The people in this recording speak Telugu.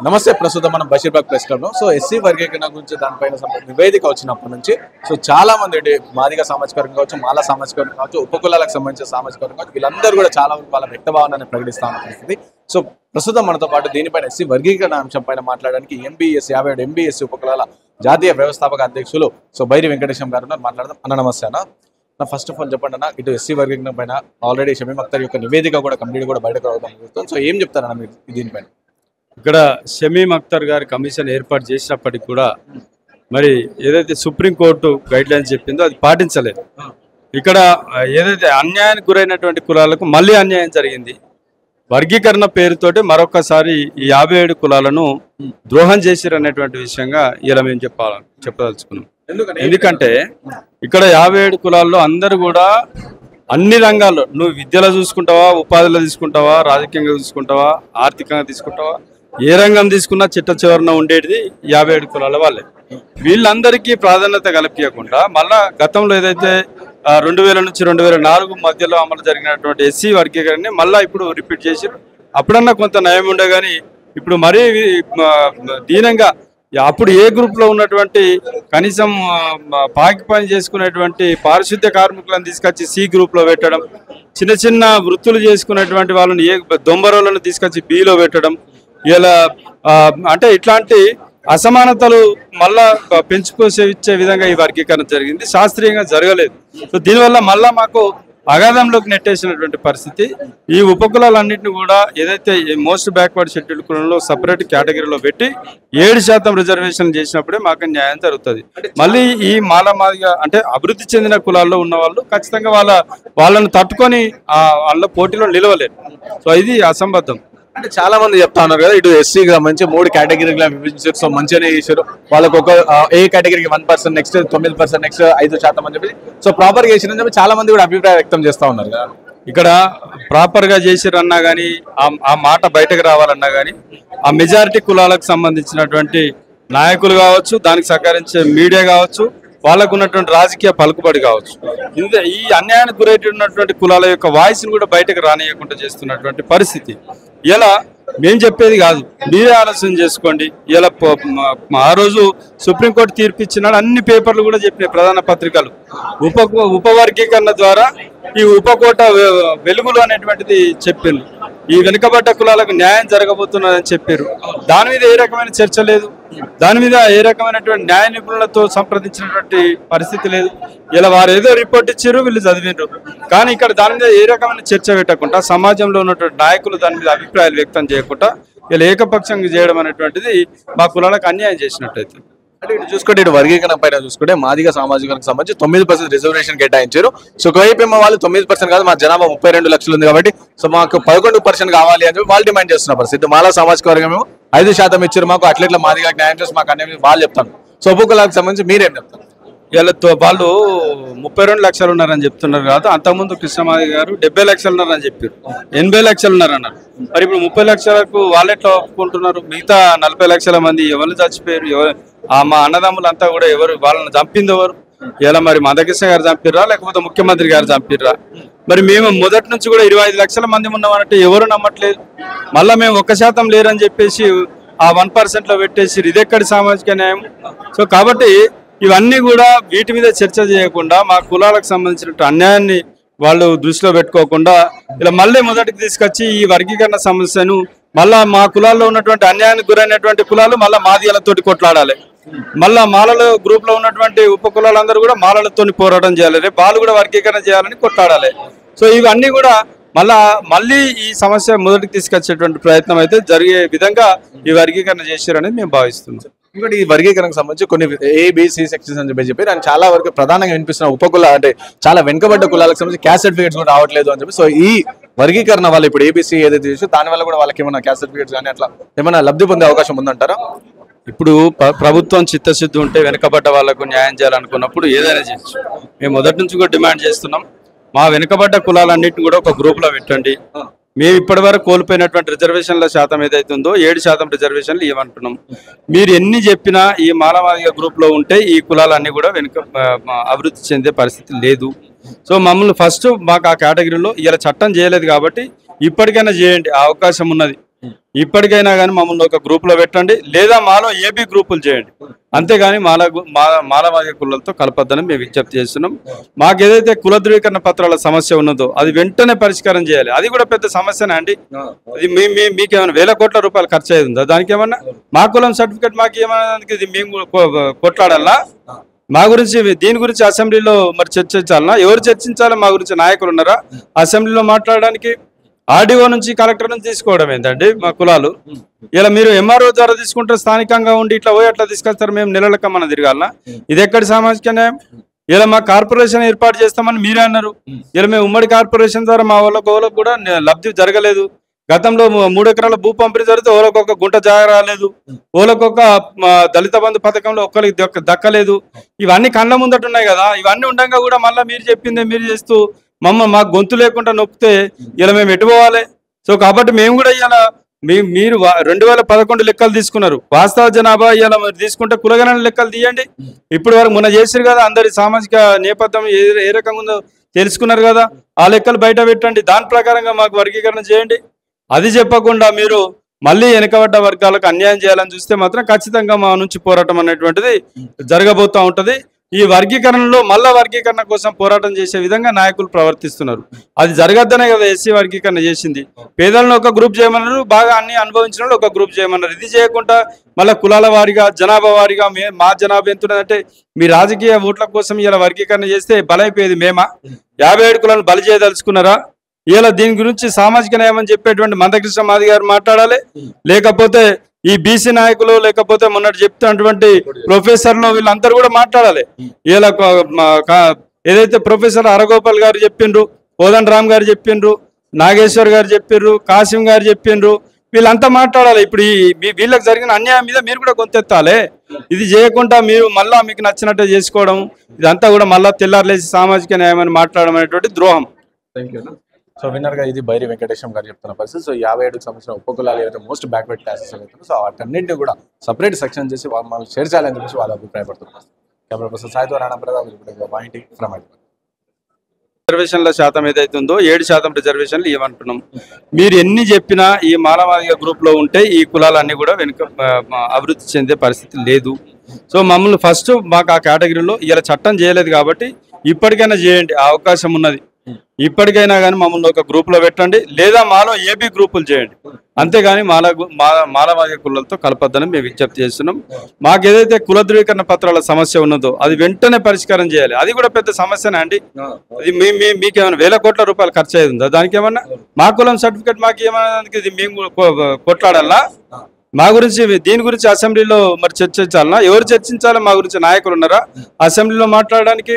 నమస్తే. ప్రస్తుతం మనం బషీర్బాగ్ ప్రెస్ క్లబ్ లో ఎస్సీ వర్గీకరణ గురించి దానిపైన నివేదిక వచ్చినప్పటి నుంచి చాలా మంది మాదిగ సామాజిక వర్గం కావచ్చు, మాల సామాజిక వర్గం కావచ్చు, ఉపకులాలకు సంబంధించిన సామాజిక వర్గం కావచ్చు, వీళ్ళందరూ కూడా చాలా వరకు వాళ్ళ వ్యక్త భావనాన్ని ప్రకటిస్తా ఉన్న పరిస్థితి. ప్రస్తుతం మనతో పాటు దీనిపైన ఎస్సీ వర్గీకరణ అంశం పైన మాట్లాడడానికి ఎంబీఎస్ 57 ఎంబీఎస్సీ ఉపకులాల జాతీయ వ్యవస్థాపక అధ్యక్షులు బైరి వెంకటేశం గారు మాట్లాడదాం. అన్న నమస్తే అన్న. ఫస్ట్ ఆఫ్ ఆల్ చెప్పండి అన్న, ఇటు ఎస్సీ వర్గీకరణ పైన ఆల్రెడీ షమీమ్ అఖ్తర్ యొక్క నివేదిక కూడా కంప్లీట్ కూడా బయటకు రావడం. ఏం చెప్తారన్న మీరు దీనిపైన? ఇక్కడ షమీమ్ అఖ్తర్ గారి కమిషన్ ఏర్పాటు చేసినప్పటికీ కూడా మరి ఏదైతే సుప్రీంకోర్టు గైడ్ లైన్స్ చెప్పిందో అది పాటించలేదు. ఇక్కడ ఏదైతే అన్యాయానికి గురైనటువంటి కులాలకు మళ్ళీ అన్యాయం జరిగింది. వర్గీకరణ పేరుతోటి మరొకసారి ఈ 57 కులాలను ద్రోహం చేసిరు అనేటువంటి విషయంగా ఇలా మేము చెప్పదలుచుకున్నాం. ఎందుకంటే ఇక్కడ 57 కులాల్లో అందరూ కూడా అన్ని రంగాల్లో, నువ్వు విద్యలో చూసుకుంటావా, ఉపాధిలో తీసుకుంటావా, రాజకీయంగా తీసుకుంటావా, ఆర్థికంగా తీసుకుంటావా, ఏ రంగం తీసుకున్నా చిట్ట చివరన ఉండేది 57 కులాల వాళ్ళే. వీళ్ళందరికీ ప్రాధాన్యత కల్పించకుండా మళ్ళా గతంలో ఏదైతే 2000 నుంచి 2004 మధ్యలో అమలు జరిగినటువంటి ఎస్సీ వర్గీకరణని మళ్ళీ ఇప్పుడు రిపీట్ చేసారు. అప్పుడన్నా కొంత నయం ఉండే కానీ ఇప్పుడు మరీ దీనంగా అప్పుడు ఏ గ్రూప్లో ఉన్నటువంటి కనీసం పాకి పని చేసుకునేటువంటి పారిశుద్ధ్య కార్మికులను తీసుకొచ్చి సి గ్రూప్లో పెట్టడం, చిన్న చిన్న వృత్తులు చేసుకునేటువంటి వాళ్ళని దొంబరోళ్ళను తీసుకొచ్చి బిలో పెట్టడం, ఇలా అంటే ఇట్లాంటి అసమానతలు మళ్ళా పెంచుకొచ్చే విధంగా ఈ వర్గీకరణ జరిగింది. శాస్త్రీయంగా జరగలేదు. దీనివల్ల మళ్ళా మాకు అగాధంలోకి నెట్టేసినటువంటి పరిస్థితి. ఈ ఉపకులాలన్నింటినీ కూడా ఏదైతే మోస్ట్ బ్యాక్వర్డ్ షెడ్యూల్ కులంలో సపరేట్ కేటగిరీలో పెట్టి 7% రిజర్వేషన్ చేసినప్పుడే మాకు న్యాయం జరుగుతుంది. మళ్ళీ ఈ మాదిగా అంటే అభివృద్ధి చెందిన కులాల్లో ఉన్న వాళ్ళు ఖచ్చితంగా వాళ్ళను తట్టుకొని వాళ్ళ పోటీలో నిలవలేరు. ఇది అసంబద్ధం. అంటే చాలా మంది చెప్తా ఉన్నారు కదా, ఇటు ఎస్సీకి సంబంధించి 3 కేటగిరీగా విభజించారు. మంచిగానే చేశారు. వాళ్ళకు ఒక ఏ కేటగిరీకి 1%, నెక్స్ట్ 9%, నెక్స్ట్ 5% అని చెప్పి ప్రాపర్గా చేసిరని చెప్పి చాలా మంది కూడా అభిప్రాయం వ్యక్తం చేస్తా ఉన్నారు కదా. ఇక్కడ ప్రాపర్గా చేసిరన్నా కానీ ఆ మాట బయటకు రావాలన్నా కానీ ఆ మెజారిటీ కులాలకు సంబంధించినటువంటి నాయకులు కావచ్చు, దానికి సహకరించే మీడియా కావచ్చు, వాళ్ళకు ఉన్నటువంటి రాజకీయ పలుకుబడి కావచ్చు, ఈ అన్యాయానికి గురైనటువంటి కులాల యొక్క వాయిస్ని కూడా బయటకు రానియకుండా చేస్తున్నటువంటి పరిస్థితి. ఇలా మేము చెప్పేది కాదు, మీరే ఆలోచన చేసుకోండి. ఇలా ఆ రోజు సుప్రీంకోర్టు తీర్పు ఇచ్చినాడు, అన్ని పేపర్లు కూడా చెప్పినాయి, ప్రధాన పత్రికలు ఉపవర్గీకరణ ద్వారా ఈ ఉపకోట వెలుగులు అనేటువంటిది చెప్పింది. ఈ వెనుకబడ్డ కులాలకు న్యాయం జరగబోతున్నదని చెప్పారు. దాని మీద ఏ రకమైన చర్చ లేదు, దాని మీద ఏ రకమైనటువంటి న్యాయ నిపుణులతో సంప్రదించినటువంటి పరిస్థితి లేదు. ఇలా వారు ఏదో రిపోర్ట్ ఇచ్చారు, వీళ్ళు చదివినారు. కానీ ఇక్కడ దాని మీద ఏ రకమైన చర్చ పెట్టకుండా, సమాజంలో ఉన్నటువంటి నాయకులు దాని మీద అభిప్రాయాలు వ్యక్తం చేయకుండా ఇలా ఏకపక్షంగా చేయడం అనేటువంటిది మా కులాలకు అన్యాయం చేసినట్టయితే. అంటే ఇటు చూసుకుంటే, ఇటు వర్గీకరణ పైన చూసుకుంటే మాదిగ సామాజికానికి సంబంధించి 9% రిజర్వేషన్ కేటాయించారు. ఒకవైపు ఏమో వాళ్ళు 9% కాదు, మా జనాభా 32 లక్షలు ఉంది కాబట్టి మాకు 11% కావాలి అని చెప్పి వాళ్ళు డిమాండ్ చేస్తున్న పరిస్థితి. మాలా సామాజిక వర్గం ఏమో 5% ఇచ్చారు మాకు, అట్లా మాదిగ న్యాయం చేసి మాకు అన్యాయం వాళ్ళు చెప్తాను. ఉపకులాలకు సంబంధించి మీరేం చెప్తారు? వీళ్ళతో వాళ్ళు 32 లక్షలు ఉన్నారని చెప్తున్నారు కాదు, అంతకుముందు కృష్ణమాది గారు 70 లక్షలు ఉన్నారని చెప్పారు, 80 లక్షలు ఉన్నారన్నారు. మరి ఇప్పుడు 30 లక్షలకు వాళ్ళెట్లా ఒప్పుకుంటున్నారు? మిగతా 40 లక్షల మంది ఎవరు చచ్చిపోయారు? మా అన్నదమ్ములంతా కూడా ఎవరు వాళ్ళని చంపింది ఎవరు? ఇలా మరి మందకృష్ణ గారు చంపిర్రా, లేకపోతే ముఖ్యమంత్రి గారు చంపిర్రా? మరి మేము మొదటి నుంచి కూడా 25 లక్షల మంది ఉన్నామంటే ఎవరు నమ్మట్లేదు. మళ్ళీ మేము 1% లేరని చెప్పేసి ఆ 1% పెట్టేసి ఇదెక్కడి సామాజిక న్యాయం? కాబట్టి ఇవన్నీ కూడా వీటి మీద చర్చ చేయకుండా మా కులాలకు సంబంధించిన అన్యాయాన్ని వాళ్ళు దృష్టిలో పెట్టుకోకుండా ఇలా మళ్ళీ మొదటికి తీసుకొచ్చి ఈ వర్గీకరణ సమస్యను మళ్ళా మా కులాల్లో ఉన్నటువంటి అన్యాయానికి గురైనటువంటి కులాలు మళ్ళీ మాదిగలతోటి కొట్లాడాలి. మళ్ళా మాలల గ్రూప్ లో ఉన్నటువంటి ఉప కులాలందరూ కూడా మాలలతో పోరాటం చేయాలి. రేపు వాళ్ళు కూడా వర్గీకరణ చేయాలని కొట్లాడాలి. ఇవన్నీ కూడా మళ్ళీ ఈ సమస్య మొదటికి తీసుకొచ్చేటువంటి ప్రయత్నం అయితే జరిగే విధంగా ఈ వర్గీకరణ చేశారనేది మేము భావిస్తున్నాం. ఇంకోటి, ఈ వర్గీకరణకు సంబంధించి కొన్ని ఏబిసి సెక్షన్స్ అని చెప్పి అండ్ చాలా వరకు ప్రధానంగా వినిపిస్తున్న ఉపకుల అంటే చాలా వెనుకబడ్డ కులాలకు సంబంధించి క్యాస్ట్ సర్టిఫికేట్స్ కూడా రావట్లేదు అని చెప్పి. ఈ వర్గీకరణ వల్ల ఇప్పుడు ఏబిసి ఏదైతే చేసి దాని వల్ల కూడా వాళ్ళకి ఏమైనా క్యాస్ట్ సర్టిఫికేట్స్ కానీ అట్లా ఏమైనా లబ్ధి పొందే అవకాశం ఉందంటారా? ఇప్పుడు ప్రభుత్వం చిత్తశుద్ధి ఉంటే వెనుకబడ్డ వాళ్లకు న్యాయం చేయాలనుకున్నప్పుడు ఏదైనా చేయొచ్చు. మేము మొదటి నుంచి కూడా డిమాండ్ చేస్తున్నాం, మా వెనుకబడ్డ కులాలన్నింటినీ కూడా ఒక గ్రూప్లో పెట్టండి. మేము ఇప్పటి వరకు కోల్పోయినటువంటి రిజర్వేషన్ల శాతం ఏదైతే ఉందో 7% రిజర్వేషన్లు ఇవ్వమంటున్నాం. మీరు ఎన్ని చెప్పినా ఈ మాలమాదిగ గ్రూప్లో ఉంటే ఈ కులాలన్నీ కూడా అభివృద్ధి చెందే పరిస్థితి లేదు. మమ్మల్ని ఫస్ట్ మాకు ఆ కేటగిరీలో ఇలా చట్టం చేయలేదు కాబట్టి ఇప్పటికైనా చేయండి, అవకాశం ఉన్నది. ఇప్పటికైనా కానీ మమ్మల్ని ఒక గ్రూప్ లో పెట్టండి, లేదా మాలో ఏబీ గ్రూపులు చేయండి. అంతేగాని మాలమాదిగ కులాలతో కలపద్దని మేము విజ్ఞప్తి చేస్తున్నాం. మాకు ఏదైతే కుల ధృవీకరణ పత్రాల సమస్య ఉన్నదో అది వెంటనే పరిష్కారం చేయాలి. అది కూడా పెద్ద సమస్యనే అండి. అది మీకేమైనా వేల కోట్ల రూపాయలు ఖర్చు అయ్యిందా? దానికి ఏమన్నా మా కులం సర్టిఫికేట్ మాకు ఏమన్నా ఇది మేము కొట్లాడాలా? మా గురించి దీని గురించి అసెంబ్లీలో మరి చర్చించాలన్నా? ఎవరు చర్చించాలి? మా గురించి నాయకులు ఉన్నారా అసెంబ్లీలో మాట్లాడడానికి? ఆర్డీఓ నుంచి కలెక్టర్ నుంచి తీసుకోవడం ఏంటండి మా కులాలు? ఇలా మీరు ఎంఆర్ఓ ద్వారా తీసుకుంటారు, స్థానికంగా ఉండి ఇట్లా పోయి అట్లా తీసుకొస్తారు, మేము నెలలక మనం తిరగాలనా? ఇది ఎక్కడి సామాజిక న్యాయం? ఇలా మా కార్పొరేషన్ ఏర్పాటు చేస్తామని మీరే అన్నారు. ఇలా మేము ఉమ్మడి కార్పొరేషన్ ద్వారా మా వాళ్ళకు కూడా లబ్ధి జరగలేదు. గతంలో 3 ఎకరాల భూ పంపిణీ జరిగితే ఓలకొక గుంట జాగ రాలేదు, ఓలకొక దళిత బంధు పథకంలో ఒక్కరికి దక్కలేదు. ఇవన్నీ కళ్ళ ముందట ఉన్నాయి కదా. ఇవన్నీ ఉండగా కూడా మళ్ళీ మీరు చెప్పిందే మీరు చేస్తూ మాకు గొంతు లేకుండా నొక్కితే ఇలా మేము ఎటు పోవాలి? సో కాబట్టి మేము కూడా ఇలా మీరు 2011 లెక్కలు తీసుకున్నారు, వాస్తవ జనాభా ఇలా మీరు తీసుకుంటే కులగణన లెక్కలు తీయండి. ఇప్పటి వరకు మొన్న చేసారు కదా, అందరి సామాజిక నేపథ్యం ఏ రకంగా ఉందో తెలుసుకున్నారు కదా, ఆ లెక్కలు బయట పెట్టండి. దాని ప్రకారంగా మాకు వర్గీకరణ చేయండి. అది చెప్పకుండా మీరు మళ్ళీ వెనుకబడ్డ వర్గాలకు అన్యాయం చేయాలని చూస్తే మాత్రం ఖచ్చితంగా మా నుంచి పోరాటం అనేటువంటిది జరగబోతూ ఉంటుంది. ఈ వర్గీకరణలో మళ్ళా వర్గీకరణ కోసం పోరాటం చేసే విధంగా నాయకులు ప్రవర్తిస్తున్నారు. అది జరగద్దనే కదా ఎస్సీ వర్గీకరణ చేసింది. పేదలను ఒక గ్రూప్ చేయమన్నారు, బాగా అన్ని అనుభవించిన వాళ్ళు ఒక గ్రూప్ చేయమన్నారు. ఇది చేయకుండా మళ్ళీ కులాల వారిగా జనాభా వారిగా మా జనాభా ఎంతున్నదంటే మీ రాజకీయ ఓట్ల కోసం ఇలా వర్గీకరణ చేస్తే బలైపోయేది మేమా? 57 కులాలను బలి చేయదలుచుకున్నారా? ఇలా దీని గురించి సామాజిక న్యాయం అని చెప్పేటువంటి మందకృష్ణ మాది గారు మాట్లాడాలి, లేకపోతే ఈ బీసీ నాయకులు, లేకపోతే మొన్నటి చెప్తున్నటువంటి ప్రొఫెసర్లు వీళ్ళందరూ కూడా మాట్లాడాలి. ఇలా ఏదైతే ప్రొఫెసర్ అరగోపాల్ గారు చెప్పిండ్రు, కోదండ రామ్ గారు చెప్పిండ్రు, నాగేశ్వర్ గారు చెప్పిండ్రు, కాసిం గారు చెప్పిండ్రు, వీళ్ళంతా మాట్లాడాలి. ఇప్పుడు వీళ్ళకి జరిగిన అన్యాయం మీద మీరు కూడా గొంతెత్తాలి. ఇది చేయకుండా మీరు మళ్ళా మీకు నచ్చినట్టు చేసుకోవడం, ఇదంతా కూడా మళ్ళా తెల్లారులేసి సామాజిక న్యాయం అని మాట్లాడడం అనేటువంటి ద్రోహం. Thank you. సో విన్నర్గా ఇది బైరి వెంకటేశం గారు చెప్తున్న పరిస్థితి. సో 57కు సంబంధించిన ఉపకులాలు ఏవైతే మోస్ట్ బ్యాక్వర్డ్ క్లాసెస్ అవుతారు, సో వాటన్నింటినీ కూడా సపరేట్ సెక్షన్ చేసి వాళ్ళు చేర్చాలని చెప్పేసి వాళ్ళు అభిప్రాయపడుతున్నారు. కెమెరా పర్సన్ సాయితో రాణా రిజర్వేషన్ల శాతం ఏదైతే ఉందో 7% రిజర్వేషన్లు ఇవ్వమంటున్నాం. మీరు ఎన్ని చెప్పినా ఈ మాలమాదిగ గ్రూప్ లో ఉంటే ఈ కులాలన్నీ కూడా వెనుక అభివృద్ధి చెందే పరిస్థితి లేదు. సో మమ్మల్ని ఫస్ట్ మాకు ఆ కేటగిరీలో ఇలా చట్టం చేయలేదు కాబట్టి ఇప్పటికైనా చేయండి, ఆ అవకాశం ఉన్నది. ఇప్పటికైనా కానీ మమ్మల్ని ఒక గ్రూప్ లో పెట్టండి, లేదా మాలో ఏబీ గ్రూపులు చేయండి. అంతేగాని మాలమాదిగ కులాలతో కలపద్దని మేము విజ్ఞప్తి చేస్తున్నాం. మాకు ఏదైతే కుల ధృవీకరణ పత్రాల సమస్య ఉన్నదో అది వెంటనే పరిష్కారం చేయాలి. అది కూడా పెద్ద సమస్యనే అండి. అది మీకేమైనా వేల కోట్ల రూపాయలు ఖర్చు అయ్యిందా? దానికి ఏమన్నా మా కులం సర్టిఫికేట్ మాకు ఏమన్నా ఇది మేము కొట్లాడాలా? మా గురించి దీని గురించి అసెంబ్లీలో మరి చర్చించాలన్నా? ఎవరు చర్చించాలి? మా గురించి నాయకులు ఉన్నారా అసెంబ్లీలో మాట్లాడడానికి?